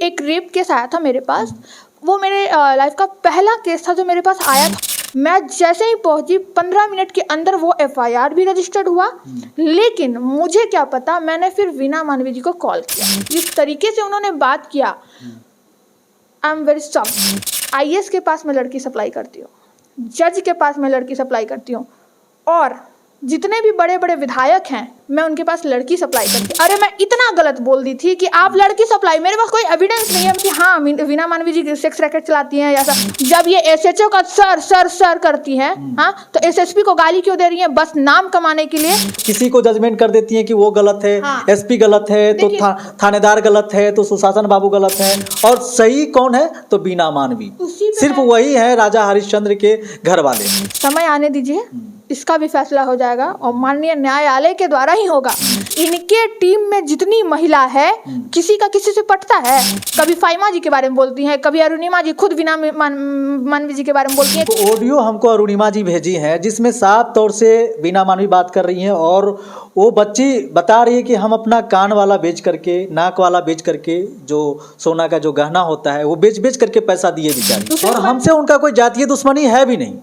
एक rape case आया था मेरे पास। वो मेरे लाइफ का पहला केस था जो मेरे पास आया था। मैं जैसे ही पहुंची 15 मिनट के अंदर वो FIR भी रजिस्टर्ड हुआ। लेकिन मुझे क्या पता, मैंने फिर वीना मानवी जी को कॉल किया। जिस तरीके से उन्होंने बात किया, I am very soft. IAS के पास मैं लड़की सप्लाई करती हूँ, जज के पास मैं लड़की सप्लाई करती हूँ, और जितने भी बड़े बड़े विधायक हैं मैं उनके पास लड़की सप्लाई करती हूँ। अरे मैं इतना गलत बोल दी थी कि आप लड़की सप्लाई, मेरे पास कोई एविडेंस नहीं है कि हाँ वीना मानवी जी सेक्स रैकेट चलाती हैं या सब। जब ये SHO का सर सर सर करती हैं, हाँ, तो SSP को गाली क्यों दे रही हैं? बस नाम कमाने के लिए। किसी को जजमेंट कर देती हैं कि वो गलत है, हाँ। SP गलत है तो थानेदार गलत है तो सुशासन बाबू गलत है, और सही कौन है तो वीना मानवी। सिर्फ वही है राजा हरिश्चंद्र के घर वाले। समय आने दीजिए, इसका भी फैसला हो जाएगा और माननीय न्यायालय के द्वारा ही होगा। इनके टीम में जितनी महिला है, किसी का किसी से पटता है। कभी फाइमा जी के बारे में बोलती हैं, कभी अरुणिमा जी खुद वीना मानवी जी के बारे में बोलती हैं। तो ऑडियो हमको अरुणिमा जी भेजी है जिसमें साफ तौर से वीना मानवी बात कर रही हैं, और वो बच्ची बता रही है कि हम अपना कान वाला बेच करके, नाक वाला बेच करके, जो सोना का जो गहना होता है वो बेच बेच करके पैसा दिए बेचारी। और हमसे उनका कोई जातीय दुश्मनी है भी नहीं,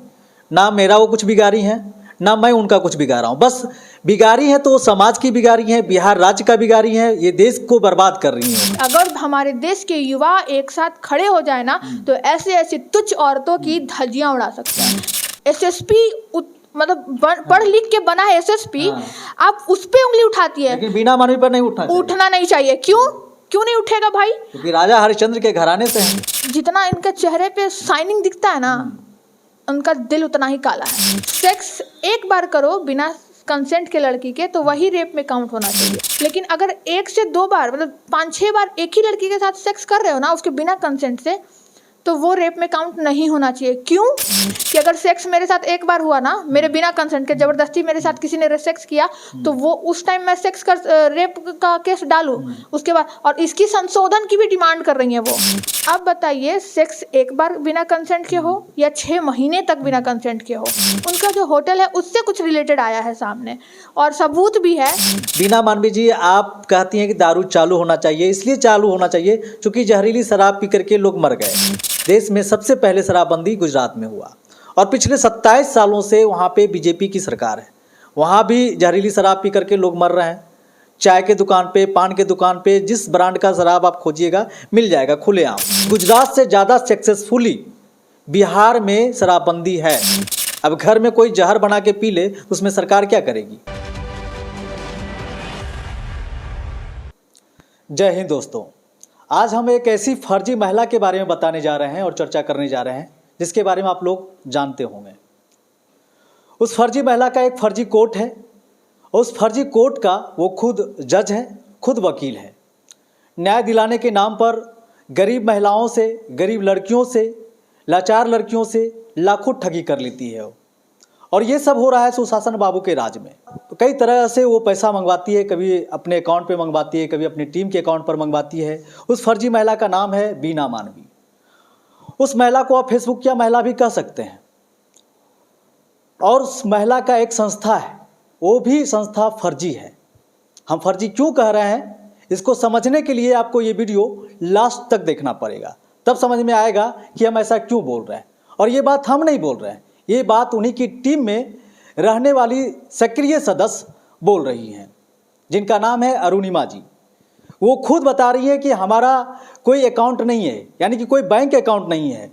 ना मेरा वो कुछ बिगाड़ी है ना मैं उनका कुछ बिगाड़ा हूँ। बस बिगाड़ी है तो वो समाज की बिगाड़ी है, बिहार राज्य का बिगाड़ी है, ये देश को बर्बाद कर रही है। अगर हमारे देश के युवा एक साथ खड़े हो जाए ना, तो ऐसे ऐसी तुच्छ औरतों की धज्जियां उड़ा सकते हैं। SSP मतलब पढ़ लिख के बना है SSP, आप उस पे उंगली उठाती है, लेकिन वीना मानवी पर नहीं उठना नहीं चाहिए। क्यों नहीं उठेगा भाई? क्योंकि राजा हरिश्चंद्र के घराने से हैं। जितना इनके चेहरे पे शाइनिंग दिखता है ना, उनका दिल उतना ही काला है। सेक्स एक बार करो बिना कंसेंट के लड़की के तो वही रेप में काउंट होना चाहिए। लेकिन अगर 1 से 2 बार मतलब 5-6 बार एक ही लड़की के साथ सेक्स कर रहे हो ना उसके बिना कंसेंट से, तो वो रेप में काउंट नहीं होना चाहिए। क्यों? कि अगर सेक्स मेरे साथ एक बार हुआ ना, मेरे बिना कंसेंट के जबरदस्ती मेरे साथ किसी ने सेक्स किया, तो वो उस टाइम मैं रेप का केस डालूं उसके बाद। और इसकी संशोधन की भी डिमांड कर रही है वो। अब बताइए, सेक्स एक बार बिना कंसेंट के हो या 6 महीने तक बिना कंसेंट के हो, उनका जो होटल है उससे कुछ रिलेटेड आया है सामने और सबूत भी है। वीना मानवी जी, आप कहती हैं कि दारू चालू होना चाहिए, इसलिए चालू होना चाहिए क्योंकि जहरीली शराब पी करके लोग मर गए। देश में सबसे पहले शराबबंदी गुजरात में हुआ और पिछले 27 सालों से वहाँ पे BJP की सरकार है। वहाँ भी जहरीली शराब पी करके लोग मर रहे हैं। चाय के दुकान पे, पान के दुकान पे, जिस ब्रांड का शराब आप खोजिएगा मिल जाएगा खुलेआम। गुजरात से ज़्यादा सक्सेसफुली बिहार में शराबबंदी है। अब घर में कोई जहर बना के पी ले तो उसमें सरकार क्या करेगी? जय हिंद दोस्तों, आज हम एक ऐसी फर्जी महिला के बारे में बताने जा रहे हैं और चर्चा करने जा रहे हैं जिसके बारे में आप लोग जानते होंगे। उस फर्जी महिला का एक फर्जी कोर्ट है और उस फर्जी कोर्ट का वो खुद जज है, खुद वकील है। न्याय दिलाने के नाम पर गरीब महिलाओं से, गरीब लड़कियों से, लाचार लड़कियों से लाखों ठगी कर लेती है। और ये सब हो रहा है सुशासन बाबू के राज में। तो कई तरह से वो पैसा मंगवाती है, कभी अपने अकाउंट पे मंगवाती है, कभी अपनी टीम के अकाउंट पर मंगवाती है। उस फर्जी महिला का नाम है वीना मानवी। उस महिला को आप फेसबुक या महिला भी कह सकते हैं। और उस महिला का एक संस्था है, वो भी संस्था फर्जी है। हम फर्जी क्यों कह रहे हैं, इसको समझने के लिए आपको ये वीडियो लास्ट तक देखना पड़ेगा, तब समझ में आएगा कि हम ऐसा क्यों बोल रहे हैं। और ये बात हम नहीं बोल रहे हैं, ये बात उन्हीं की टीम में रहने वाली सक्रिय सदस्य बोल रही हैं, जिनका नाम है अरुणिमा जी। वो खुद बता रही है कि हमारा कोई अकाउंट नहीं है, यानी कि कोई बैंक अकाउंट नहीं है।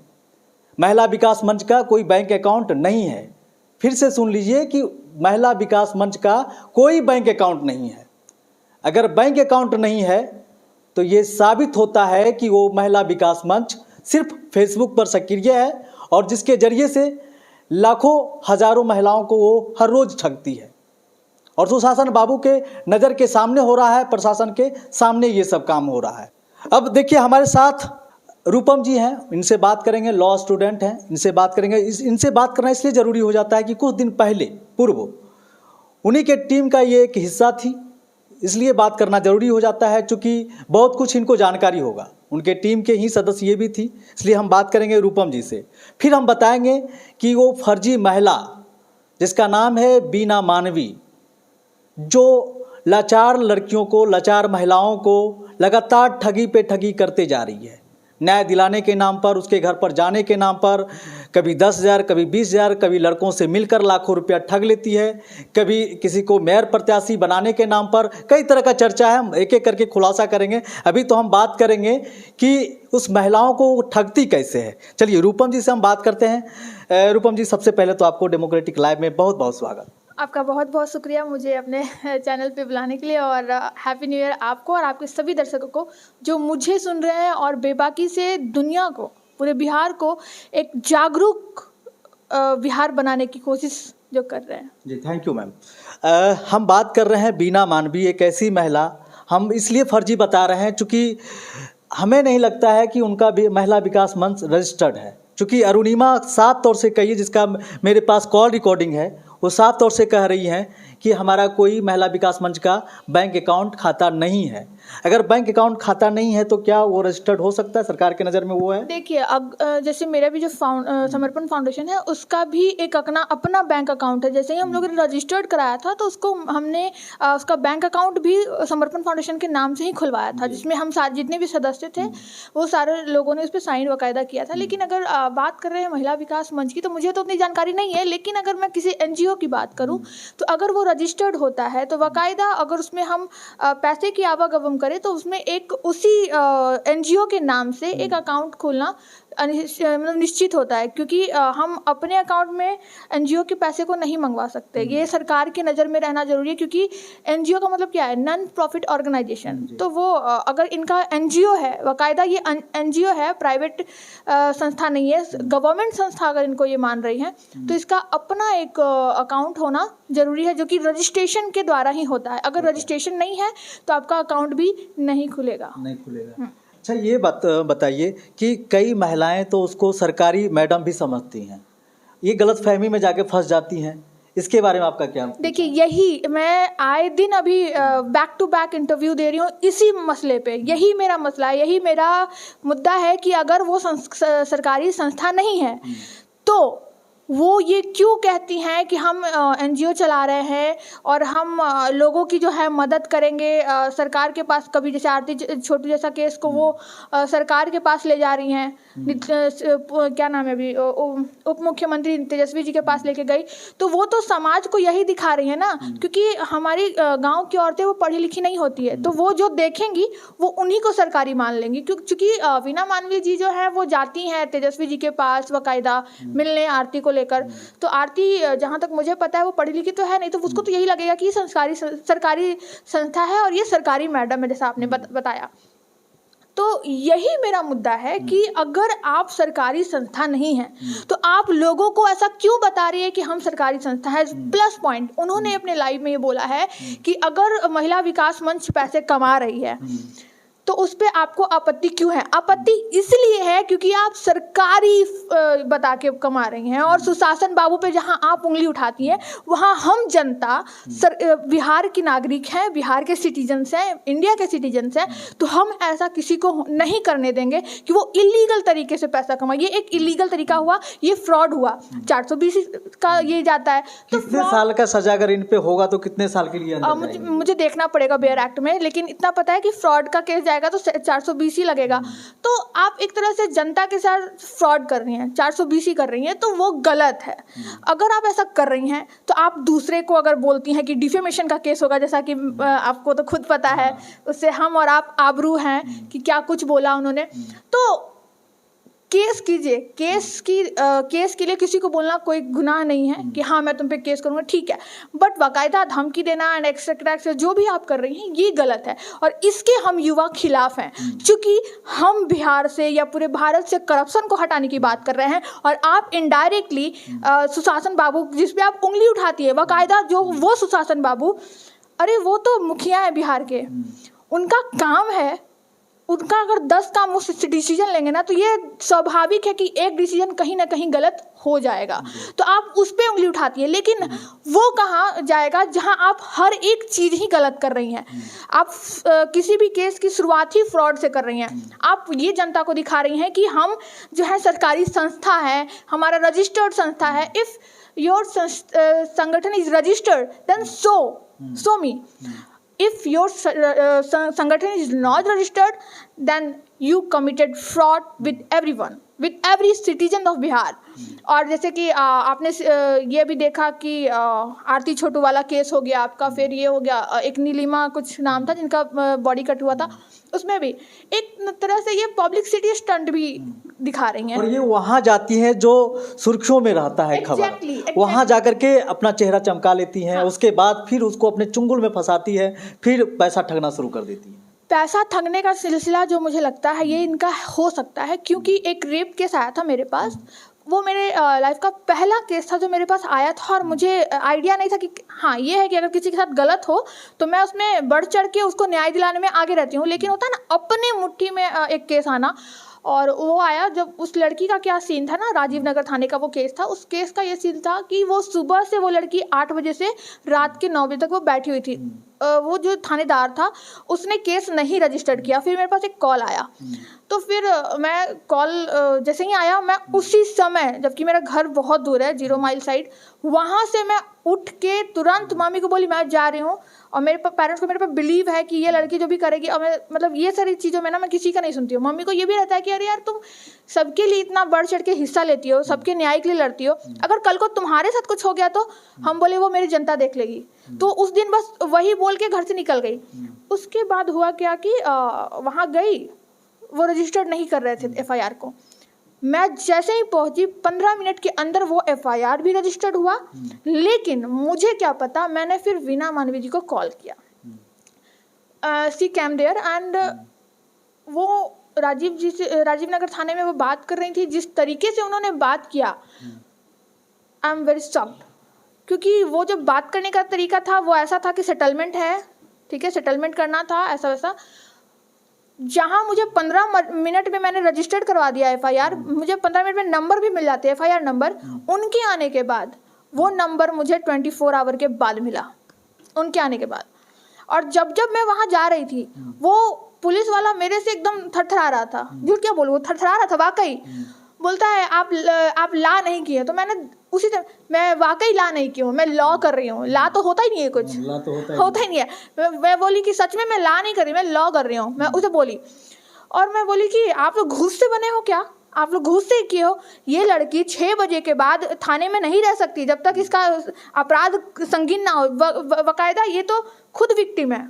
महिला विकास मंच का कोई बैंक अकाउंट नहीं है। फिर से सुन लीजिए कि महिला विकास मंच का कोई बैंक अकाउंट नहीं है। अगर बैंक अकाउंट नहीं है तो ये साबित होता है कि वो महिला विकास मंच सिर्फ फेसबुक पर सक्रिय है और जिसके जरिए से लाखों हजारों महिलाओं को वो हर रोज ठगती है। और सुशासन बाबू के नज़र के सामने हो रहा है, प्रशासन के सामने ये सब काम हो रहा है। अब देखिए, हमारे साथ रूपम जी हैं, इनसे बात करेंगे। लॉ स्टूडेंट हैं, इनसे बात करेंगे। इनसे बात करना इसलिए ज़रूरी हो जाता है कि कुछ दिन पहले पूर्व उन्हीं के टीम का ये एक हिस्सा थी, इसलिए बात करना ज़रूरी हो जाता है, क्योंकि बहुत कुछ इनको जानकारी होगा। उनके टीम के ही सदस्य ये भी थी, इसलिए हम बात करेंगे रूपम जी से। फिर हम बताएंगे कि वो फर्जी महिला जिसका नाम है वीना मानवी, जो लाचार लड़कियों को, लाचार महिलाओं को लगातार ठगी पे ठगी करते जा रही है। न्याय दिलाने के नाम पर, उसके घर पर जाने के नाम पर कभी 10,000, कभी 20,000, कभी लड़कों से मिलकर लाखों रुपया ठग लेती है, कभी किसी को मेयर प्रत्याशी बनाने के नाम पर। कई तरह का चर्चा है, हम एक एक करके खुलासा करेंगे। अभी तो हम बात करेंगे कि उस महिलाओं को ठगती कैसे है। चलिए रूपम जी से हम बात करते हैं। रूपम जी, सबसे पहले तो आपको डेमोक्रेटिक लाइव में बहुत बहुत स्वागत। आपका बहुत बहुत शुक्रिया मुझे अपने चैनल पे बुलाने के लिए, और हैप्पी न्यू ईयर आपको और आपके सभी दर्शकों को जो मुझे सुन रहे हैं और बेबाकी से दुनिया को, पूरे बिहार को एक जागरूक बिहार बनाने की कोशिश जो कर रहे हैं। जी, थैंक यू मैम। हम बात कर रहे हैं बीना मानवी, एक ऐसी महिला। हम इसलिए फर्जी बता रहे हैं चूँकि हमें नहीं लगता है कि उनका भी महिला विकास मंच रजिस्टर्ड है। चूँकि अरुणिमा साफ तौर से कही, जिसका मेरे पास कॉल रिकॉर्डिंग है, वो साफ तौर से कह रही हैं कि हमारा कोई महिला विकास मंच का बैंक अकाउंट खाता नहीं है। अगर बैंक अकाउंट खाता नहीं है तो क्या वो रजिस्टर्ड हो सकता है? सरकार के नज़र में वो है। देखिए, अब जैसे मेरा भी जो समर्पण फाउंडेशन है, उसका भी एक अपना बैंक अकाउंट है। जैसे ही हम लोगों ने रजिस्टर्ड कराया था तो उसको हमने उसका बैंक अकाउंट भी समर्पण फाउंडेशन के नाम से ही खुलवाया था, जिसमें हम जितने भी सदस्य थे वो सारे लोगों ने उस पर साइन बाकायदा किया था। लेकिन अगर बात कर रहे हैं महिला विकास मंच की, तो मुझे तो उतनी जानकारी नहीं है। लेकिन अगर मैं किसी NGO की बात करूं तो अगर वो रजिस्टर्ड होता है तो बाकायदा अगर उसमें हम पैसे की आवागमन करें तो उसमें एक उसी NGO के नाम से एक अकाउंट खोलना मतलब निश्चित होता है, क्योंकि हम अपने अकाउंट में NGO के पैसे को नहीं मंगवा सकते। ये सरकार के नज़र में रहना जरूरी है, क्योंकि NGO का मतलब क्या है? Non profit organization. तो वो अगर इनका NGO है, बाकायदा ये NGO है, प्राइवेट संस्था नहीं है, गवर्नमेंट संस्था अगर इनको ये मान रही है तो इसका अपना एक अकाउंट होना जरूरी है, जो कि रजिस्ट्रेशन के द्वारा ही होता है। अगर रजिस्ट्रेशन नहीं है तो आपका अकाउंट भी नहीं खुलेगा। अच्छा, ये बताइए कि कई महिलाएं तो उसको सरकारी मैडम भी समझती हैं, ये गलतफहमी में जाके फंस जाती हैं। इसके बारे में आपका क्या? देखिए, यही मैं आए दिन अभी बैक टू बैक इंटरव्यू दे रही हूँ इसी मसले पे। यही मेरा मसला है, यही मेरा मुद्दा है कि अगर वो सरकारी संस्था नहीं है तो वो ये क्यों कहती हैं कि हम NGO चला रहे हैं और हम लोगों की जो है मदद करेंगे। सरकार के पास कभी जैसे आरती छोटू जैसा केस को वो सरकार के पास ले जा रही हैं, क्या नाम है अभी, उप मुख्यमंत्री तेजस्वी जी के पास लेके गई। तो वो तो समाज को यही दिखा रही है ना, क्योंकि हमारी गाँव की औरतें वो पढ़ी लिखी नहीं होती है, तो वो जो देखेंगी वो उन्हीं को सरकारी मान लेंगी। क्योंकि वीना मानवी जी जो है वो जाती हैं तेजस्वी जी के पास बाकायदा मिलने आरती को लेकर। तो आरती जहाँ तक मुझे पता है वो पढ़ी लिखी तो है नहीं, तो उसको तो यही लगेगा कि सरकारी संस्था है और ये सरकारी मैडम है, जैसा आपने बताया। तो यही मेरा मुद्दा है कि अगर आप सरकारी संस्था नहीं है तो आप लोगों को ऐसा क्यों बता रही है कि हम सरकारी संस्था है। प्लस पॉइंट उन्होंने अपने लाइव में ये बोला है कि अगर महिला विकास मंच पैसे कमा रही है तो उस पर आपको आपत्ति क्यों है? आपत्ति इसलिए है क्योंकि आप सरकारी बता के कमा रही हैं, और सुशासन बाबू पे जहां आप उंगली उठाती हैं वहां हम जनता बिहार की नागरिक हैं, बिहार के सिटीजन्स हैं, इंडिया के सिटीजन्स हैं। तो हम ऐसा किसी को नहीं करने देंगे कि वो इलीगल तरीके से पैसा कमाए। ये एक इलीगल तरीका हुआ, ये फ्रॉड हुआ। 420 का ये जाता है। तो कितने साल का सजा अगर इन पे होगा तो कितने साल के लिए? मुझे देखना पड़ेगा बेयर एक्ट में, लेकिन इतना पता है कि फ्रॉड का केस जाएगा तो 420 ही लगेगा। तो आप एक तरह से जनता के साथ फ्रॉड कर रही हैं, 420 ही कर रही हैं, तो वो गलत है। अगर आप ऐसा कर रही हैं तो आप दूसरे को अगर बोलती हैं कि डिफेमेशन का केस होगा, जैसा कि आपको तो खुद पता है, उससे हम और आप आबरू हैं कि क्या कुछ बोला उन्होंने। तो केस कीजिए, केस के लिए किसी को बोलना कोई गुनाह नहीं है कि हाँ मैं तुम पे केस करूँगा, ठीक है। बट बाकायदा धमकी देना एंड एक्सेट्रा जो भी आप कर रही हैं ये गलत है, और इसके हम युवा खिलाफ हैं। क्योंकि हम बिहार से या पूरे भारत से करप्शन को हटाने की बात कर रहे हैं, और आप इनडायरेक्टली सुशासन बाबू जिस पे आप उंगली उठाती है, बाकायदा जो वो सुशासन बाबू, अरे वो तो मुखिया है बिहार के, उनका काम है, उनका अगर 10 काम वो डिसीजन लेंगे ना तो ये स्वाभाविक है कि एक डिसीजन कहीं ना कहीं गलत हो जाएगा। तो आप उस पर उंगली उठाती है, लेकिन वो कहाँ जाएगा जहां आप हर एक चीज़ ही गलत कर रही हैं। आप किसी भी केस की शुरुआत ही फ्रॉड से कर रही हैं। आप ये जनता को दिखा रही हैं कि हम जो है सरकारी संस्था है, हमारा रजिस्टर्ड संस्था है। इफ़ योर संगठन is registered then show me. if your संगठन is not registered, then you committed fraud with everyone, with every citizen of Bihar. और जैसे कि आपने ये भी देखा कि आरती छोटू वाला केस हो गया आपका, फिर ये हो गया एक नीलिमा कुछ नाम था जिनका बॉडी कट हुआ था, उसमें भी एक तरह से ये पब्लिसिटी स्टंट भी दिखा रही हैं। और ये वहाँ जाती हैं जो सुर्खियों में रहता है खबर, Exactly. वहाँ जाकर के अपना चेहरा चमका लेती हैं, हाँ। उसके बाद फिर उसको अपने चुंगल में फंसाती है, फिर पैसा ठगना शुरू कर देती है। पैसा ठगने का सिलसिला जो मुझे लगता है ये इनका हो सकता है, क्योंकि एक रेप केस आया था मेरे पास, वो मेरे लाइफ का पहला केस था जो मेरे पास आया था, और मुझे आइडिया नहीं था कि हाँ ये है कि अगर किसी के साथ गलत हो तो मैं उसमें बढ़ चढ़ के उसको न्याय दिलाने में आगे रहती हूँ, लेकिन होता है ना अपने मुट्ठी में एक केस आना। और वो आया जब उस लड़की का क्या सीन था ना, राजीव नगर थाने का वो केस था। उस केस का ये सीन था कि वो सुबह से वो लड़की 8 बजे से रात के 9 बजे तक वो बैठी हुई थी। वो जो थानेदार था उसने केस नहीं रजिस्टर्ड किया। फिर मेरे पास एक कॉल आया, तो फिर मैं कॉल जैसे ही आया, मैं उसी समय, जबकि मेरा घर बहुत दूर है 0 माइल साइड, वहाँ से मैं उठ के तुरंत मम्मी को बोली मैं जा रही हूँ। और मेरे पेरेंट्स को मेरे पे बिलीव है कि ये लड़की जो भी करेगी, और मैं मतलब ये सारी चीज़ों में ना मैं किसी का नहीं सुनती हूँ। मम्मी को ये भी रहता है कि अरे यार तुम सबके लिए इतना बढ़ चढ़ के हिस्सा लेती हो, सबके न्याय के लिए लड़ती हो, अगर कल को तुम्हारे साथ कुछ हो गया तो हम बोले वो मेरी जनता देख लेगी। तो उस दिन बस वही बोल के घर से निकल गई। उसके बाद हुआ क्या कि वहाँ गई, वो रजिस्टर्ड नहीं कर रहे थे FIR को। मैं जैसे ही पहुंची 15 मिनट के अंदर वो FIR भी रजिस्टर्ड हुआ, लेकिन मुझे क्या पता, मैंने फिर वीना मानवी जी को कॉल किया, सी कैम देयर, एंड वो राजीव जी से, राजीव नगर थाने में वो बात कर रही थी, जिस तरीके से उन्होंने बात किया, आई एम वेरी शॉक्ड। क्योंकि वो जो बात करने का तरीका था वो ऐसा था कि सेटलमेंट है, ठीक है, सेटलमेंट करना था, ऐसा वैसा। जहाँ मुझे 15 मिनट में मैंने रजिस्टर्ड करवा दिया FIR, मुझे 15 मिनट में नंबर भी मिल जाते हैं FIR नंबर, उनके आने के बाद वो नंबर मुझे 24 आवर के बाद मिला, उनके आने के बाद। और जब जब मैं वहाँ जा रही थी, वो पुलिस वाला मेरे से एकदम थरथरा रहा था, झूठ क्या बोलूँ, वो थरथरा रहा था वाकई। बोलता है आप ला नहीं किए, तो मैंने उसी तरह, मैं वाकई ला नहीं की हूँ, मैं लॉ कर रही हूँ। ला तो होता ही नहीं है, कुछ ला तो होता ही नहीं है। मैं बोली कि सच में मैं ला नहीं कर रही, मैं लॉ कर रही हूँ, मैं उसे बोली। और मैं बोली कि आप लोग घूस से बने हो क्या, आप लोग घूस से किए हो। ये लड़की 6 बजे के बाद थाने में नहीं रह सकती जब तक इसका अपराध संगीन ना हो। बाकायदा ये तो खुद विक्टिम है,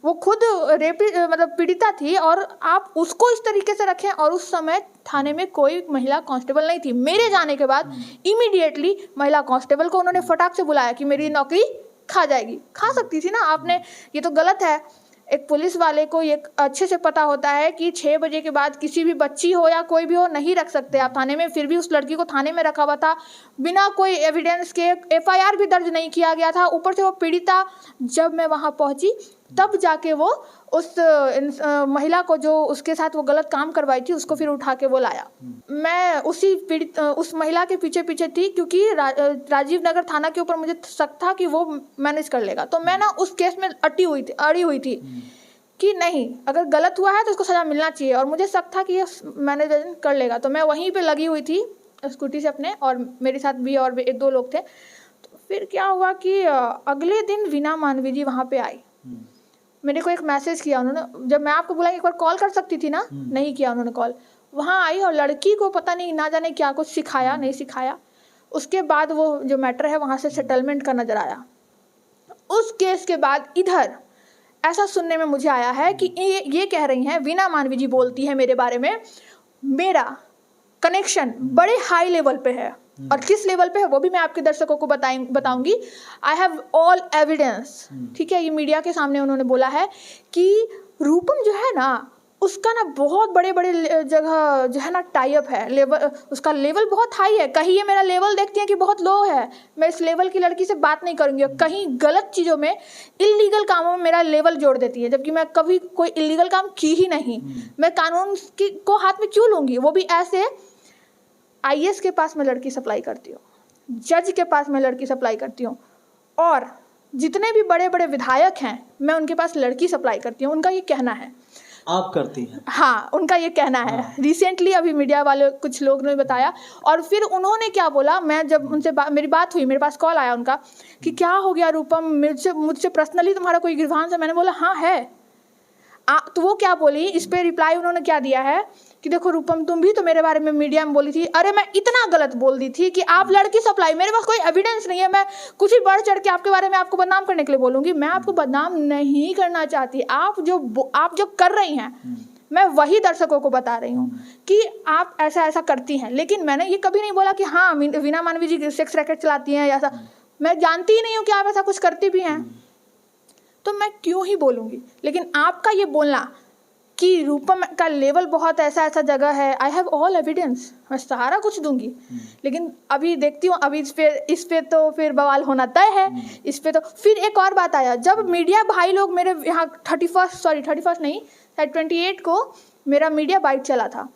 वो खुद मतलब पीड़िता थी, और आप उसको इस तरीके से रखें। और उस समय थाने में कोई महिला कांस्टेबल नहीं थी। मेरे जाने के बाद इमीडिएटली महिला कांस्टेबल को उन्होंने फटाक से बुलाया कि मेरी नौकरी खा जाएगी। खा सकती थी ना आपने, ये तो गलत है। एक पुलिस वाले को ये अच्छे से पता होता है कि 6 बजे के बाद किसी भी बच्ची हो या कोई भी हो नहीं रख सकते आप थाने में। फिर भी उस लड़की को थाने में रखा हुआ था बिना कोई एविडेंस के, FIR भी दर्ज नहीं किया गया था। ऊपर से वो पीड़िता, जब मैं वहाँ पहुँची तब जाके वो उस महिला को जो उसके साथ वो गलत काम करवाई थी उसको फिर उठा के वो लाया। मैं उस महिला के पीछे पीछे थी, क्योंकि राजीव नगर थाना के ऊपर मुझे शक था कि वो मैनेज कर लेगा। तो मैं ना उस केस में अड़ी हुई थी कि नहीं, अगर गलत हुआ है तो उसको सज़ा मिलना चाहिए, और मुझे शक था कि ये मैनेज कर लेगा। तो मैं वहीं पे लगी हुई थी स्कूटी से अपने, और मेरे साथ भी और 1-2 लोग थे। तो फिर क्या हुआ कि अगले दिन वीना मानवी जी वहाँ पे आई। मेरे को एक मैसेज किया उन्होंने, जब मैं आपको बोला एक बार कॉल कर सकती थी ना, नहीं किया उन्होंने कॉल। वहाँ आई और लड़की को पता नहीं ना जाने क्या कुछ सिखाया, नहीं सिखाया। उसके बाद वो जो मैटर है वहाँ से सेटलमेंट का नज़र आया। उस केस के बाद इधर ऐसा सुनने में मुझे आया है कि ये कह रही हैं, वीना मानवी जी बोलती है मेरे बारे में, मेरा कनेक्शन बड़े हाई लेवल पे है। और किस लेवल पे है वो भी मैं आपके दर्शकों को बताऊंगी। आई हैव ऑल एविडेंस, ठीक है। ये मीडिया के सामने उन्होंने बोला है कि रूपम जो है ना, उसका ना बहुत बड़े बड़े जगह जो है ना टाई अप है, लेवल उसका लेवल बहुत हाई है। कहीं ये मेरा लेवल देखती हैं कि बहुत लो है, मैं इस लेवल की लड़की से बात नहीं करूँगी। और कहीं गलत चीज़ों में, इलीगल कामों में मेरा लेवल जोड़ देती है, जबकि मैं कभी कोई इलीगल काम की ही नहीं। मैं कानून को हाथ में क्यों लूँगी, वो भी ऐसे। IAS के पास मैं लड़की सप्लाई करती हूँ, जज के पास मैं लड़की सप्लाई करती हूँ, और जितने भी बड़े बड़े विधायक हैं मैं उनके पास लड़की सप्लाई करती हूँ, उनका ये कहना है। आप करती हैं? हाँ, उनका ये कहना है। रिसेंटली अभी मीडिया वाले कुछ लोग ने बताया, और फिर उन्होंने क्या बोला, मैं जब उनसे मेरी बात हुई, मेरे पास कॉल आया उनका कि क्या हो गया रूपम, मुझसे पर्सनली तुम्हारा कोई ग्रीवांस है? मैंने बोला हाँ है। तो वो क्या बोली, इस पे रिप्लाई उन्होंने क्या दिया है कि देखो रूपम, तुम भी तो मेरे बारे में मीडिया में बोली थी। अरे मैं इतना गलत बोल दी थी कि आप लड़की सप्लाई, मेरे पास कोई एविडेंस नहीं है, मैं कुछ ही बढ़ चढ़ के आपके बारे में आपको बदनाम करने के लिए बोलूँगी। मैं आपको बदनाम नहीं करना चाहती। आप जो कर रही हैं, मैं वही दर्शकों को बता रही हूँ कि आप ऐसा ऐसा करती हैं। लेकिन मैंने ये कभी नहीं बोला कि हाँ वीना मानवी जी सेक्स रैकेट चलाती हैं या ऐसा। मैं जानती ही नहीं हूँ कि आप ऐसा कुछ करती भी हैं, तो मैं क्यों ही बोलूँगी। लेकिन आपका ये बोलना कि रूपम का लेवल बहुत ऐसा ऐसा जगह है, आई हैव ऑल एविडेंस, मैं सारा कुछ दूंगी। लेकिन अभी देखती हूँ, अभी इस पे तो फिर बवाल होना तय है। इस पे तो फिर एक और बात आया, जब मीडिया भाई लोग मेरे यहाँ 31 नहीं, शायद 28 को मेरा मीडिया बाइट चला था।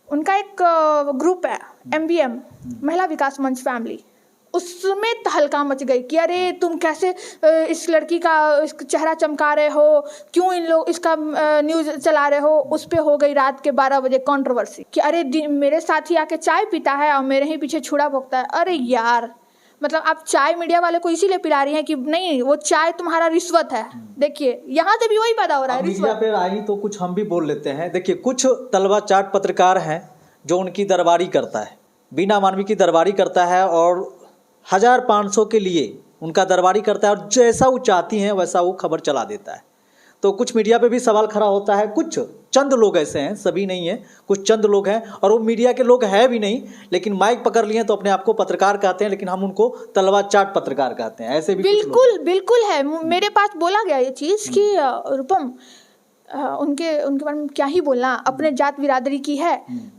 उनका एक ग्रुप है MVM, महिला विकास मंच फैमिली, उसमें तहलका मच गई कि अरे तुम कैसे इस लड़की का चेहरा चमका रहे हो, क्यों इन लोग इसका न्यूज़ चला रहे हो। उस पे हो गई रात के 12 बजे कंट्रोवर्सी कि अरे मेरे साथ ही आके चाय पीता है और मेरे ही पीछे छुरा भोंकता है। अरे यार, मतलब आप चाय मीडिया वाले को इसीलिए पिला रही हैं कि नहीं वो चाय तुम्हारा रिश्वत है। देखिए यहाँ से भी वही पैदा हो रहा है, मीडिया पे आई तो कुछ हम भी बोल लेते हैं। देखिए कुछ तलवा चाट पत्रकार हैं जो उनकी दरबारी करता है, वीना मानवी की दरबारी करता है और 1500 के लिए उनका दरबारी करता है, और जैसा वो चाहती हैं वैसा वो खबर चला देता है। तो कुछ मीडिया पे भी सवाल खड़ा होता है। कुछ चंद लोग ऐसे हैं, सभी नहीं है, कुछ चंद लोग हैं, और वो मीडिया के लोग हैं भी नहीं, लेकिन माइक पकड़ लिए तो अपने आप को पत्रकार कहते हैं, लेकिन हम उनको तलवा चाट पत्रकार कहते हैं। ऐसे भी बिल्कुल है। मेरे पास बोला गया ये चीज़ कि रूपम उनके बारे में क्या ही बोलना, अपने जात बिरादरी की है,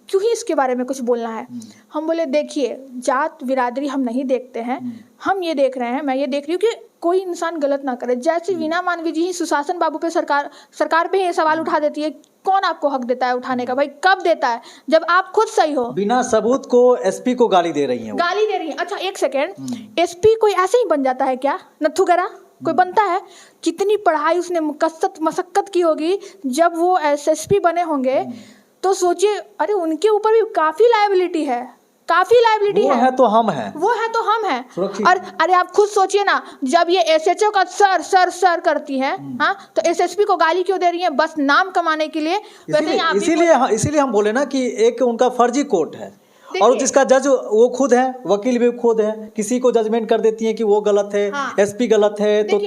क्यों ही इसके बारे में कुछ बोलना है। हम बोले देखिए, जात बिरादरी हम नहीं देखते हैं, हम ये देख रहे हैं, मैं ये देख रही हूँ कि कोई इंसान गलत ना करे। जैसे वीना मानवी जी ही सुशासन बाबू पे सरकार पे ही सवाल उठा देती है। कौन आपको हक देता है उठाने का? भाई कब देता है? जब आप खुद सही हो। बिना सबूत को SP को गाली दे रही हैं। अच्छा एक सेकेंड, SP कोई ऐसे ही बन जाता है क्या? नथु गरा कोई बनता है? कितनी पढ़ाई उसने मशक्कत की होगी। जब वो SSP बने होंगे तो सोचिए, अरे उनके ऊपर भी काफी लायबिलिटी है। वो है तो हम हैं। और अरे आप खुद सोचिए ना, जब ये SHO का सर करती है, हाँ, तो SSP को गाली क्यों दे रही है? बस नाम कमाने के लिए। इसीलिए हम बोले ना कि एक उनका फर्जी कोर्ट है, और जिसका जज वो खुद है, वकील भी खुद है, किसी को जजमेंट कर देती है कि वो गलत है। हाँ। SP गलत है तो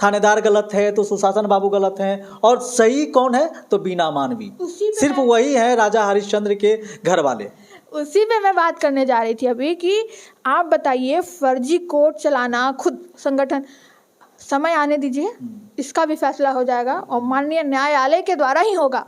थानेदार गलत है, तो सुशासन बाबू गलत है, और सही कौन है? तो वीना मानवी। सिर्फ वही है राजा हरिश्चंद्र के घर वाले। उसी पे मैं बात करने जा रही थी अभी कि आप बताइए, फर्जी कोर्ट चलाना, खुद संगठन, समय आने दीजिए, इसका भी फैसला हो जाएगा और माननीय न्यायालय के द्वारा ही होगा।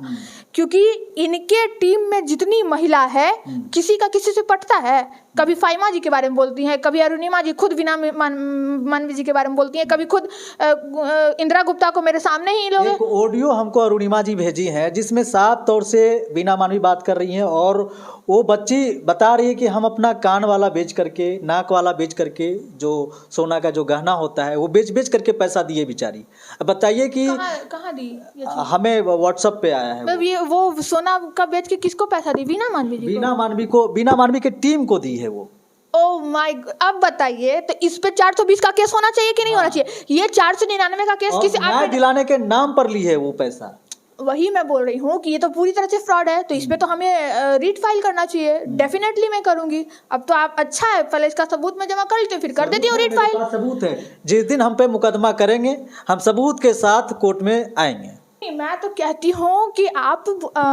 क्योंकि इनके टीम में जितनी महिला है, किसी का किसी से पटता है। कभी फाइमा जी के बारे में बोलती हैं, कभी अरुणिमा जी खुद वीना मानवी जी के बारे में बोलती हैं, कभी खुद इंदिरा गुप्ता को मेरे सामने ही लोग। एक ऑडियो हमको अरुणिमा जी भेजी है जिसमें साफ तौर से वीना मानवी बात कर रही हैं, और वो बच्ची बता रही है कि हम अपना कान वाला बेच करके, नाक वाला बेच करके, जो सोना का जो गहना होता है वो बेच करके पैसा दिए बेचारी। अब बताइए कि कहाँ दी? हमें व्हाट्सएप पे आया है। वो सोना का बेच के किसको पैसा दी? वीना मानवी जी को। वीना मानवी के टीम को दी है वो। Oh my God. अब बताइए, तो इस पे 420 का केस होना चाहिए कि नहीं होना चाहिए? ये 499 का केस किसी न्याय दिलाने के नाम पर ली है वो पैसा। वही मैं बोल रही हूँ कि ये तो पूरी तरह से फ्रॉड है। तो इस पे तो हमें रीट फाइल करना चाहिए। डेफिनेटली मैं करूंगी। अब तो आप अच्छा है, पहले इसका सबूत मैं जमा कर लेती हूँ, फिर कर देती हूँ रीट फाइल। सबूत है, जिस दिन हम पे मुकदमा करेंगे हम सबूत के साथ कोर्ट में आएंगे। मैं तो कहती हूँ कि आप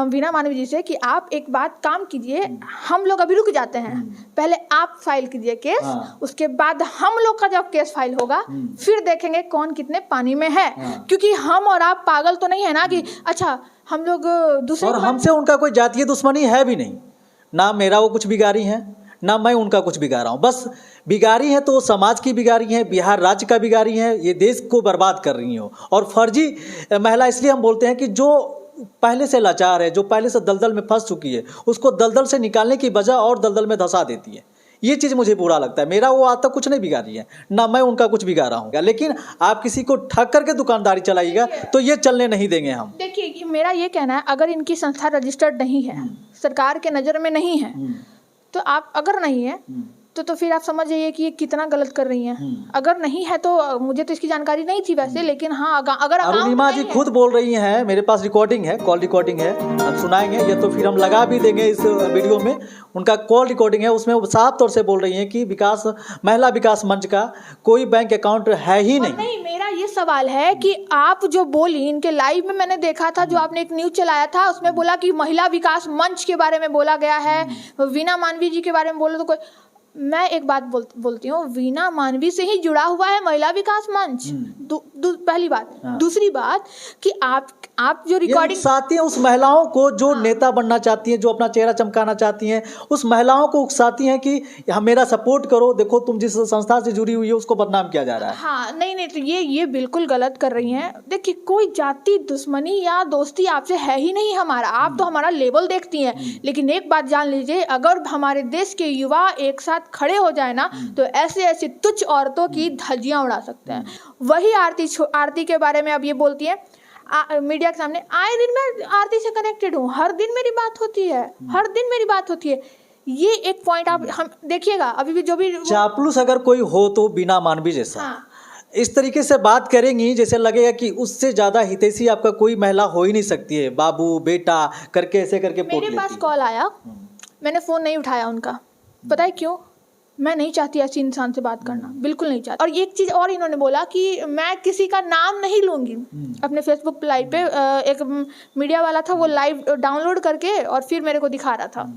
वीना मानवी जी से कि आप एक बात काम कीजिए, हम लोग अभी रुक जाते हैं, पहले आप फाइल कीजिए केस। उसके बाद हम लोग का जब केस फाइल होगा फिर देखेंगे कौन कितने पानी में है। क्योंकि हम और आप पागल तो नहीं है ना कि अच्छा हम लोग दूसरे। और हमसे उनका कोई जातीय दुश्मनी है भी नहीं, ना मेरा वो कुछ बिगाड़ी है, ना मैं उनका कुछ बिगाड़ा हूँ। बस बिगाड़ी है तो समाज की बिगाड़ी है, बिहार राज्य का बिगाड़ी है, ये देश को बर्बाद कर रही हो। और फर्जी महिला इसलिए हम बोलते हैं कि जो पहले से लाचार है, जो पहले से दलदल में फंस चुकी है, उसको दलदल से निकालने की बजाय और दलदल में धंसा देती है। ये चीज़ मुझे बुरा लगता है। मेरा वो आज तक कुछ नहीं बिगाड़ी है, ना मैं उनका कुछ बिगाड़ा हूँ, लेकिन आप किसी को ठग करके दुकानदारी चलाइएगा तो ये चलने नहीं देंगे हम। देखिए मेरा ये कहना है, अगर इनकी संस्था रजिस्टर्ड नहीं है, सरकार के नज़र में नहीं है, तो आप अगर नहीं है तो फिर आप समझ जाइए कि ये कितना गलत कर रही हैं। अगर नहीं है तो मुझे तो इसकी जानकारी नहीं थी वैसे, लेकिन हाँ अगर अरुणिमा जी खुद बोल रही हैं, मेरे पास रिकॉर्डिंग है, कॉल रिकॉर्डिंग है, हम सुनाएंगे ये तो फिर हम लगा भी देंगे इस वीडियो में। उनका कॉल रिकॉर्डिंग है, उसमें वो साफ तौर से बोल रही हैं कि महिला विकास मंच का कोई बैंक अकाउंट है ही नहीं। नहीं, मेरा ये सवाल है कि आप जो बोली इनके लाइव में मैंने देखा था, जो आपने एक न्यूज चलाया था उसमें बोला कि महिला विकास मंच के बारे में बोला गया है, वीना मानवी जी के बारे में बोलो तो कोई, मैं एक बात बोलती हूँ, वीना मानवी से ही जुड़ा हुआ है महिला विकास मंच। पहली बात। दूसरी बात कि आप जो रिकॉर्डिंग उकसाती हैं उस महिलाओं को जो नेता बनना चाहती हैं, जो अपना चेहरा चमकाना चाहती हैं, उस महिलाओं को उकसाती हैं कि हम मेरा सपोर्ट करो, देखो तुम जिस संस्था से जुड़ी हुई है उसको बदनाम किया जा रहा है। हाँ नहीं तो ये बिल्कुल गलत कर रही हैं। देखिए कोई जाति दुश्मनी या दोस्ती आपसे है ही नहीं हमारा, आप तो हमारा लेवल देखती हैं, लेकिन एक बात जान लीजिए, अगर हमारे देश के युवा एक साथ खड़े हो जाए ना तो ऐसे तुच्छ औरतों की धज्जियां उड़ा सकते हैं। वही आरती के बारे में अब ये बोलती है मीडिया के सामने, आए दिन मैं आरती से कनेक्टेड हूँ, हर दिन मेरी बात होती है, ये एक पॉइंट आप हम देखिएगा। अभी भी जो भी चापलूस अगर कोई हो तो वीना मानवी जैसा, हाँ, इस तरीके से बात करेंगी जैसे लगेगा कि उससे ज्यादा हितैषी आपका कोई महिला हो ही नहीं सकती है। बाबू बेटा करके ऐसे करके मेरे पास कॉल आया, मैंने फोन नहीं उठाया उनका, पता है क्यों? मैं नहीं चाहती ऐसी इंसान से बात करना, बिल्कुल नहीं चाहती। और एक चीज़ और इन्होंने बोला कि मैं किसी का नाम नहीं लूँगी। अपने फेसबुक लाइव पे एक मीडिया वाला था, वो लाइव डाउनलोड करके और फिर मेरे को दिखा रहा था।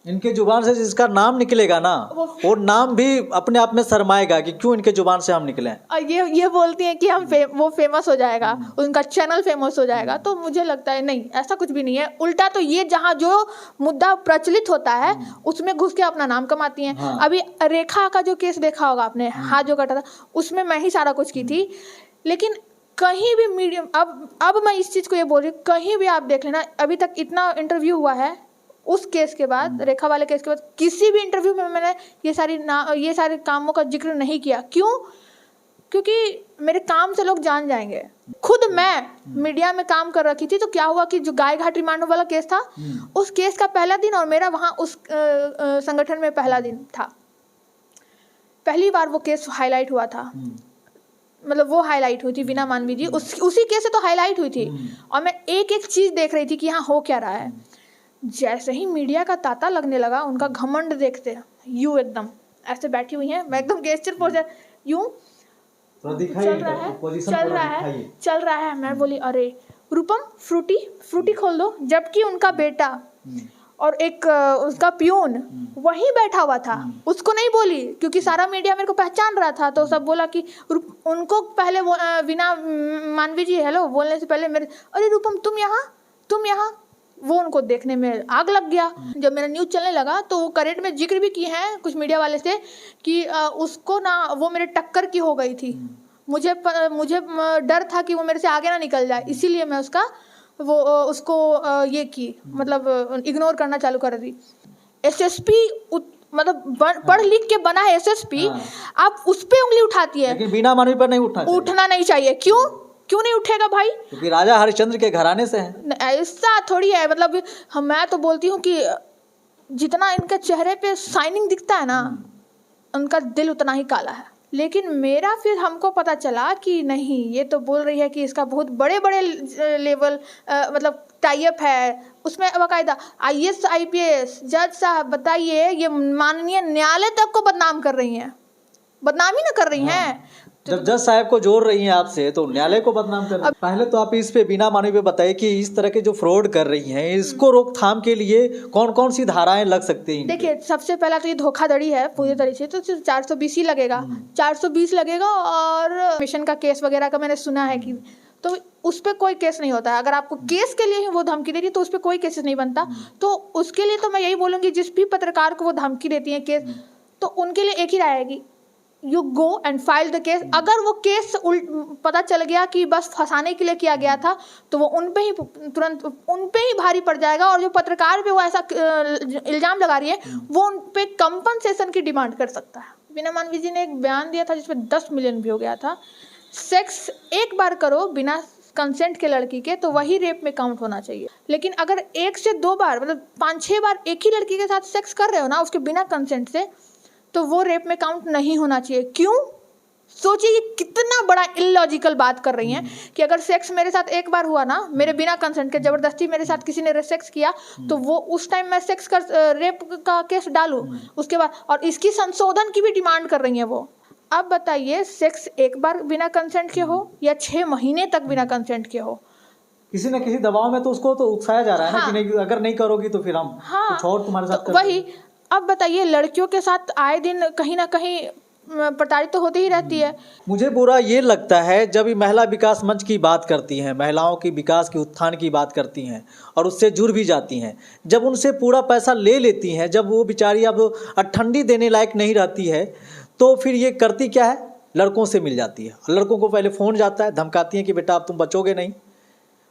इनके जुबान से जिसका नाम निकलेगा ना वो नाम भी अपने आप में शर्माएगा कि क्यों इनके जुबान से हम निकले। और ये बोलती हैं कि वो फेमस हो जाएगा, उनका चैनल फेमस हो जाएगा। तो मुझे लगता है नहीं, ऐसा कुछ भी नहीं है। उल्टा तो ये जहाँ जो मुद्दा प्रचलित होता है उसमें घुस के अपना नाम कमाती हैं। हाँ। अभी रेखा का जो केस देखा होगा आपने, हाथ जो कटा था, उसमें मैं ही सारा कुछ की थी। लेकिन कहीं भी मीडियम, अब मैं इस चीज़ को ये बोल रही हूँ, कहीं भी आप देख लेना, अभी तक इतना इंटरव्यू हुआ है उस केस के बाद, रेखा वाले केस के बाद, किसी भी इंटरव्यू में मैंने ये सारे कामों का जिक्र नहीं किया। क्यों? क्योंकि मेरे काम से लोग जान जाएंगे। खुद मैं मीडिया में काम कर रखी थी, तो क्या हुआ कि जो गाय घाट रिमांड वाला केस था, उस केस का पहला दिन और मेरा वहाँ उस संगठन में पहला दिन था, पहली बार वो केस हाईलाइट हुआ था। मतलब वो हाईलाइट हुई थी वीना मानवी जी, उसी केस से तो हाईलाइट हुई थी। और मैं एक एक चीज़ देख रही थी कि यहाँ हो क्या रहा है। जैसे ही मीडिया का तांता लगने लगा, उनका घमंड देखते यूं एकदम ऐसे बैठी हुई हैं, मैं एकदम गेस्चर पोस्चर यूं चल रहा है। मैं बोली अरे रूपम फ्रूटी खोल दो, जबकि उनका बेटा और एक उसका प्यून वहीं बैठा हुआ था। उसको नहीं बोली क्योंकि सारा मीडिया मेरे को पहचान रहा था, तो सब बोला कि उनको पहले वीना मानवी जी हेलो बोलने से पहले मेरे, अरे रूपम तुम यहाँ, वो उनको देखने में आग लग गया। जब मेरा न्यूज़ चलने लगा तो वो करेंट में जिक्र भी किए हैं कुछ मीडिया वाले से कि उसको ना वो मेरे टक्कर की हो गई थी, मुझे डर था कि वो मेरे से आगे ना निकल जाए, इसीलिए मैं उसको ये की, मतलब इग्नोर करना चालू कर दी। एसएसपी मतलब पढ़ लिख के बना है एसएसपी, आप उस पर उंगली उठाती है, लेकिन वीना मानवी पर नहीं उठना नहीं चाहिए। क्यों नहीं उठेगा भाई? क्योंकि राजा हरिश्चंद्र के घराने से है। ऐसा थोड़ी है, मतलब मैं तो बोलती हूँ कि जितना इनके चेहरे पे शाइनिंग दिखता है ना, उनका दिल उतना ही काला है। लेकिन मेरा फिर हमको पता चला कि नहीं, ये तो बोल रही है कि इसका बहुत बड़े बड़े लेवल मतलब टाइप है, उसमें बाकायदा IAS IPS जज साहब बताइए, ये माननीय न्यायालय तक को बदनाम कर रही हैं, बदनामी ना कर रही हैं। जब जज साहब को जोड़ रही हैं आपसे तो न्यायालय को बदनाम कर रही हैं। पहले तो आप इस पे वीना मानवी पे बताइए कि इस तरह के जो फ्रॉड कर रही हैं, इसको रोकथाम के लिए कौन कौन सी धाराएं लग सकती हैं? देखिए सबसे पहला तो ये धोखाधड़ी है पूरी तरीके से, तो 420 ही लगेगा, 420 लगेगा। और मिशन का केस वगैरह का मैंने सुना है कि, तो उस पर कोई केस नहीं होता है। अगर आपको केस के लिए ही वो धमकी दे रही है तो उस पर कोई केस नहीं बनता। तो उसके लिए तो मैं यही बोलूँगी, जिस भी पत्रकार को वो धमकी देती है केस, तो उनके लिए एक ही राय आएगी, you go and file the case. अगर वो केस पता चल गया कि बस फंसाने के लिए किया गया था, तो वो उन पे ही तुरंत उन पे ही भारी पड़ जाएगा। और जो पत्रकार पे वो ऐसा इल्ज़ाम लगा रही है, वो उन पे कंपनसेशन की डिमांड कर सकता है। वीना मानवी जी ने एक बयान दिया था जिसमें 10 मिलियन भी हो गया था। सेक्स एक बार करो बिना कंसेंट के लड़की के, तो वही रेप में काउंट होना चाहिए। लेकिन अगर 1 से 2 बार मतलब 5-6 बार एक ही लड़की के साथ सेक्स कर रहे हो ना, उसके बिना कंसेंट से, तो वो रेप में काउंट नहीं होना चाहिए। क्यों? सोचिए ये कितना बड़ा इलॉजिकल बात कर रही हैं कि अगर सेक्स मेरे साथ एक बार हुआ ना, मेरे बिना कंसेंट के, जबरदस्ती मेरे साथ किसी ने सेक्स किया, तो वो उस टाइम मैं सेक्स कर रेप का केस डालूं उसके बाद। और इसकी संशोधन की भी डिमांड कर रही हैं वो। अब बताइए, सेक्स एक बार बिना कंसेंट के हो या 6 महीने तक बिना कंसेंट के हो, किसी न किसी दबाव में तो उसको तो उकसाया जा रहा है हाँ, ना कि नहीं, अगर नहीं करोगी तो फिर हम कुछ और तुम्हारे साथ तो वही। अब बताइए, लड़कियों के साथ आए दिन कहीं ना कहीं प्रताड़ित तो होती ही रहती है। मुझे बुरा ये लगता है जब ये महिला विकास मंच की बात करती हैं, महिलाओं की विकास की उत्थान की बात करती हैं और उससे जुड़ भी जाती हैं, जब उनसे पूरा पैसा ले लेती हैं, जब वो बेचारी अब ठंडी देने लायक नहीं रहती है, तो फिर ये करती क्या है, लड़कों से मिल जाती है। लड़कों को पहले फ़ोन जाता है, धमकाती हैं कि बेटा अब तुम बचोगे नहीं।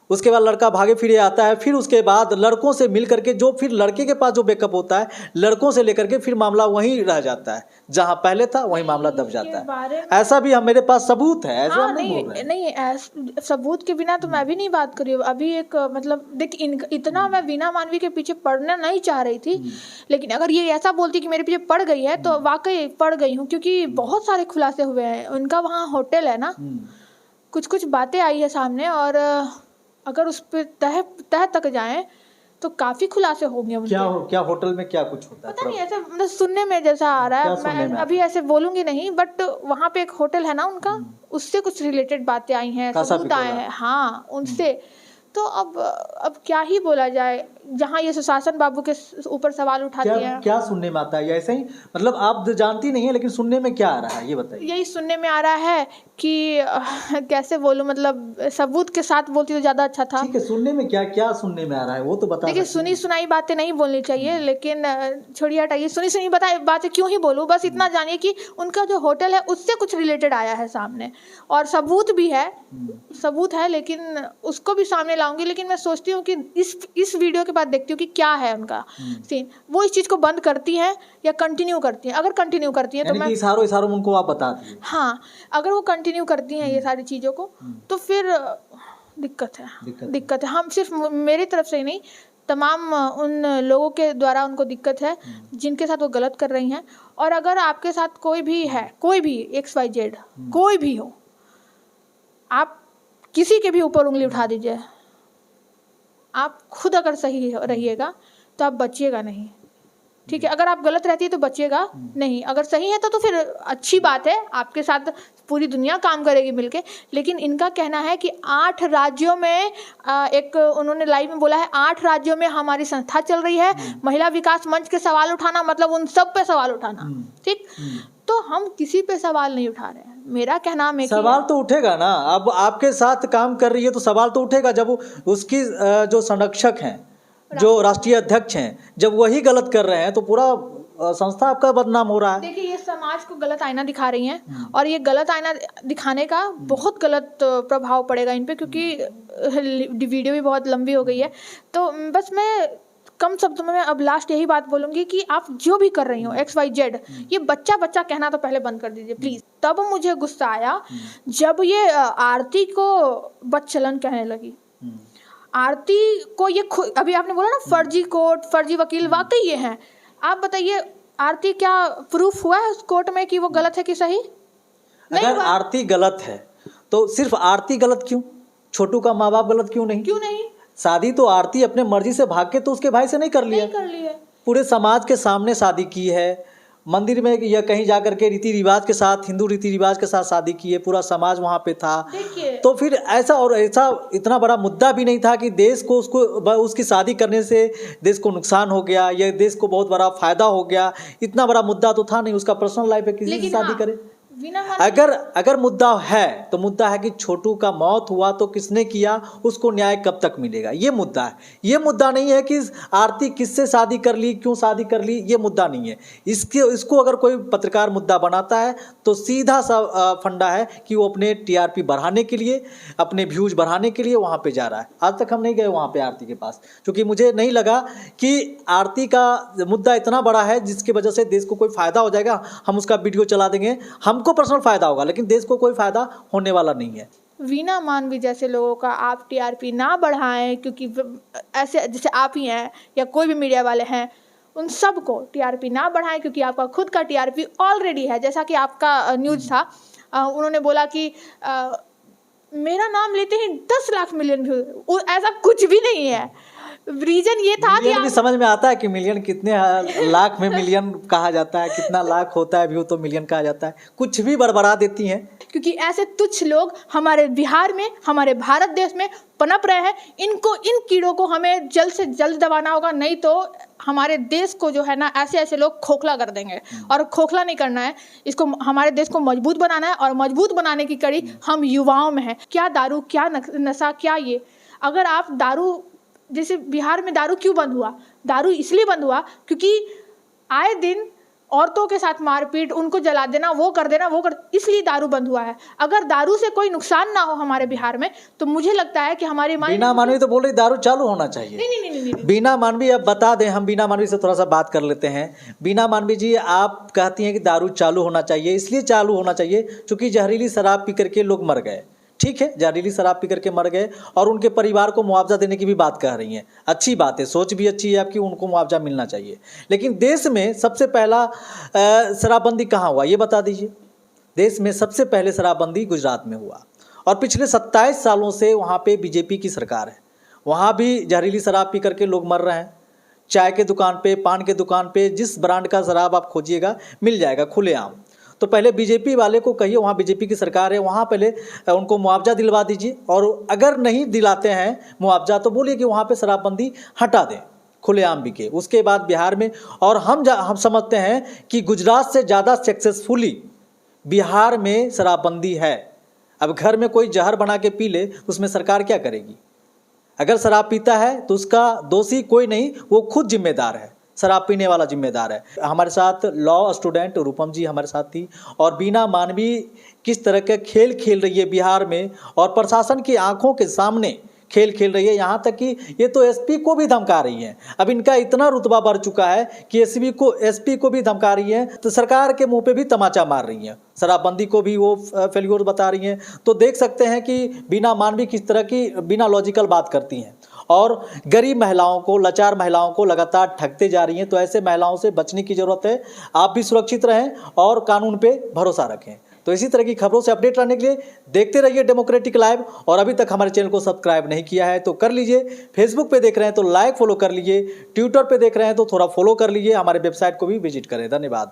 उसके बाद लड़का भागे फिरे आता है, फिर उसके बाद लड़कों से मिल करके जो फिर लड़के के पास जो बैकअप होता है, लड़कों से लेकर के फिर मामला वहीं रह जाता है, जहां पहले था वहीं मामला दब जाता है। ऐसा भी मेरे पास सबूत है, ऐसा हम नहीं बोल रहे हैं। नहीं, सबूत के बिना तो मैं भी नहीं बात कर रही हूँ। अभी एक मतलब देख, इतना मैं वीना मानवी के पीछे पड़ना नहीं चाह रही थी, लेकिन अगर ये ऐसा बोलती कि मेरे पीछे पड़ गई है, तो वाकई पड़ गई हूँ, क्योंकि बहुत सारे खुलासे हुए हैं। उनका वहाँ होटल है ना, कुछ बातें आई है सामने, और अगर उस पर तह तक जाएं तो काफी खुलासे होंगे उनके। क्या होटल में क्या कुछ होता है? पता नहीं, ऐसा मतलब सुनने में जैसा आ रहा है। मैं अभी ऐसे बोलूंगी नहीं, बट वहाँ पे एक होटल है ना उनका, उससे कुछ रिलेटेड बातें आई हैं, सबूत आए हैं, हाँ, उनसे। तो अब क्या ही बोला जाए, जहाँ ये सुशासन बाबू के ऊपर सवाल उठाती है। क्या सुनने में आता है? ऐसे ही मतलब आप जानती नहीं है, लेकिन सुनने में क्या आ रहा है ये बताइए। यही सुनने में आ रहा है कि कैसे बोलूं, मतलब सबूत के साथ बोलती तो ज्यादा अच्छा था। ठीक है, सुनने में क्या सुनने में आ रहा है वो तो बता। देखिए, सुनी सुनाई बातें नहीं बोलनी चाहिए, लेकिन छोड़िए, हटाइए। सुनी सुनी बातें क्यों ही बोलूं, बस इतना जानिए कि उनका जो होटल है उससे कुछ रिलेटेड आया है सामने, और सबूत भी है, सबूत है, लेकिन उसको भी सामने लाऊंगी। लेकिन मैं सोचती हूँ कि इस वीडियो के बाद देखती हूँ कि क्या है उनका सीन। वो इस चीज को बंद करती हैं या कंटिन्यू करती हैं? अगर कंटिन्यू करती हैं तो मैं इशारों उनको आप बता दीजिए। हाँ, अगर वो कंटिन्यू करती हैं ये सारी चीज़ों को, तो फिर दिक्कत है। हम सिर्फ मेरी तरफ से ही नहीं, तमाम उन लोगों के द्वारा उनको दिक्कत है जिनके साथ वो गलत कर रही हैं। और अगर आपके साथ कोई भी है, कोई भी XYZ कोई भी हो, आप किसी के भी ऊपर उंगली उठा दीजिए, आप खुद अगर सही रहिएगा तो आप बचिएगा नहीं, ठीक है? अगर आप गलत रहती है तो बचिएगा नहीं, अगर सही है तो फिर अच्छी बात है, आपके साथ पूरी दुनिया काम करेगी मिलके। लेकिन इनका कहना है कि 8 राज्यों में एक उन्होंने लाइव में बोला है, 8 राज्यों में हमारी संस्था चल रही है। महिला विकास मंच के सवाल उठाना मतलब उन सब पे सवाल उठाना, ठीक? तो हम किसी पे सवाल नहीं उठा रहे हैं। मेरा कहना है सवाल तो उठेगा ना, अब आपके साथ काम कर रही है तो सवाल तो उठेगा। जब उसकी जो संरक्षक हैं, जो राष्ट्रीय अध्यक्ष हैं, जब वही गलत कर रहे हैं तो पूरा संस्था आपका बदनाम हो रहा है। देखिए, ये समाज को गलत आईना दिखा रही हैं, और ये गलत आईना दिखाने का बहुत गलत प्रभाव पड़ेगा इन पे, क्योंकि वीडियो भी बहुत लंबी हो गई है। तो बस मैं कम शब्दों में अब लास्ट यही बात बोलूंगी कि आप जो भी कर रही हो XYZ, ये बच्चा बच्चा कहना तो पहले बंद कर दीजिए प्लीज। तब मुझे गुस्सा आया जब ये आरती को बदचलन कहने लगी। आरती को ये अभी आपने बोला ना, फर्जी कोर्ट, फर्जी वकील, वाकई ये हैं। आप बताइए, आरती क्या प्रूफ हुआ है उस कोर्ट में कि वो गलत है कि सही? अगर आरती गलत है तो सिर्फ आरती गलत क्यों? छोटू का माँ बाप गलत क्यों नहीं? शादी तो आरती अपने मर्जी से भाग के तो उसके भाई से नहीं कर लिया, पूरे समाज के सामने शादी की है, मंदिर में या कहीं जाकर के रीति रिवाज के साथ, हिंदू रीति रिवाज के साथ शादी की है, पूरा समाज वहाँ पे था। तो फिर ऐसा इतना बड़ा मुद्दा भी नहीं था कि देश को उसकी शादी करने से देश को नुकसान हो गया या देश को बहुत बड़ा फायदा हो गया। इतना बड़ा मुद्दा तो था नहीं, उसका पर्सनल लाइफ है, किसी से शादी करे। वीना मान अगर मुद्दा है तो मुद्दा है कि छोटू का मौत हुआ तो किसने किया, उसको न्याय कब तक मिलेगा, ये मुद्दा है। ये मुद्दा नहीं है कि आरती किससे शादी कर ली, क्यों शादी कर ली, ये मुद्दा नहीं है। इसको अगर कोई पत्रकार मुद्दा बनाता है तो सीधा सा फंडा है कि वो अपने टीआरपी बढ़ाने के लिए, अपने व्यूज बढ़ाने के लिए वहाँ पे जा रहा है। आज तक हम नहीं गए वहाँ पे आरती के पास, क्योंकि मुझे नहीं लगा कि आरती का मुद्दा इतना बड़ा है जिसकी वजह से देश को कोई फायदा हो जाएगा। हम उसका वीडियो चला देंगे, हमको पर्सनल फायदा होगा, लेकिन देश को कोई फायदा होने वाला नहीं है। वीना मानवी जैसे लोगों का आप टीआरपी ना बढ़ाएं, क्योंकि ऐसे जैसे आप ही हैं या कोई भी मीडिया वाले हैं, उन सबको टीआरपी ना बढ़ाएं, क्योंकि आपका खुद का टीआरपी ऑलरेडी है। जैसा कि आपका न्यूज़ था, उन्होंने बोला कि मेरा नाम लेते ही 10 लाख मिलियन व्यू, ऐसा कुछ भी नहीं है। रीजन ये था कि भी समझ में आता है कि मिलियन कितने लाख में मिलियन कहा जाता है, कितना लाख होता है व्यू तो मिलियन कहा जाता है, कुछ भी बड़बड़ा देती हैं। क्योंकि ऐसे तुच्छ लोग हमारे बिहार में, हमारे भारत देश में पनप रहे हैं। इन कीड़ों को हमें जल्द से जल्द दबाना होगा, नहीं तो हमारे देश को जो है ना ऐसे लोग खोखला कर देंगे। और खोखला नहीं करना है, इसको हमारे देश को मजबूत बनाना है, और मजबूत बनाने की कड़ी हम युवाओं में है। क्या दारू, क्या नशा, क्या ये, अगर आप दारू, जैसे बिहार में दारू क्यों बंद हुआ? दारू इसलिए बंद हुआ क्योंकि आए दिन औरतों के साथ मारपीट, उनको जला देना, वो कर देना, इसलिए दारू बंद हुआ है। अगर दारू से कोई नुकसान ना हो हमारे बिहार में, तो मुझे लगता है कि हमारी बीना मानवी तो बोल रही दारू चालू होना चाहिए। नहीं। बीना मानवी, अब बता दें, हम बीना मानवी से थोड़ा सा बात कर लेते हैं। बीना मानवी जी, आप कहती हैं कि दारू चालू होना चाहिए, इसलिए चालू होना चाहिए क्योंकि जहरीली शराब पी करके लोग मर गए। ठीक है, जहरीली शराब पी करके मर गए और उनके परिवार को मुआवजा देने की भी बात कह रही हैं। अच्छी बात है, सोच भी अच्छी है आपकी, उनको मुआवजा मिलना चाहिए। लेकिन देश में सबसे पहला शराबबंदी कहाँ हुआ, ये बता दीजिए। देश में सबसे पहले शराबबंदी गुजरात में हुआ, और पिछले 27 सालों से वहाँ पे बीजेपी की सरकार है। वहाँ भी जहरीली शराब पी करके लोग मर रहे हैं। चाय के दुकान पे, पान के दुकान पे, जिस ब्रांड का शराब आप खोजिएगा मिल जाएगा खुलेआम। तो पहले बीजेपी वाले को कहिए, वहाँ बीजेपी की सरकार है, वहाँ पहले उनको मुआवजा दिलवा दीजिए, और अगर नहीं दिलाते हैं मुआवजा तो बोलिए कि वहाँ पे शराबबंदी हटा दें, खुलेआम बिके। उसके बाद बिहार में, और हम समझते हैं कि गुजरात से ज़्यादा सक्सेसफुली बिहार में शराबबंदी है। अब घर में कोई जहर बना के पी ले तो उसमें सरकार क्या करेगी? अगर शराब पीता है तो उसका दोषी कोई नहीं, वो खुद जिम्मेदार है, शराब पीने वाला जिम्मेदार है। हमारे साथ लॉ स्टूडेंट रूपम जी हमारे साथ थी, और बीना मानवी किस तरह के खेल खेल रही है बिहार में, और प्रशासन की आंखों के सामने खेल खेल रही है। यहाँ तक कि ये तो एसपी को भी धमका रही है। अब इनका इतना रुतबा बढ़ चुका है कि एसपी को भी धमका रही है, तो सरकार के मुंह पे भी तमाचा मार रही है। शराबबंदी को भी वो फेल्योर बता रही हैं। तो देख सकते हैं कि बीना मानवी किस तरह की बिना लॉजिकल बात करती हैं, और गरीब महिलाओं को, लाचार महिलाओं को लगातार ठगते जा रही हैं। तो ऐसे महिलाओं से बचने की ज़रूरत है। आप भी सुरक्षित रहें और कानून पे भरोसा रखें। तो इसी तरह की खबरों से अपडेट रहने के लिए देखते रहिए डेमोक्रेटिक लाइव। और अभी तक हमारे चैनल को सब्सक्राइब नहीं किया है तो कर लीजिए। फेसबुक पे देख रहे हैं तो लाइक फॉलो कर लीजिए, ट्विटर पे देख रहे हैं तो थोड़ा फॉलो कर लीजिए, हमारे वेबसाइट को भी विजिट करें। धन्यवाद।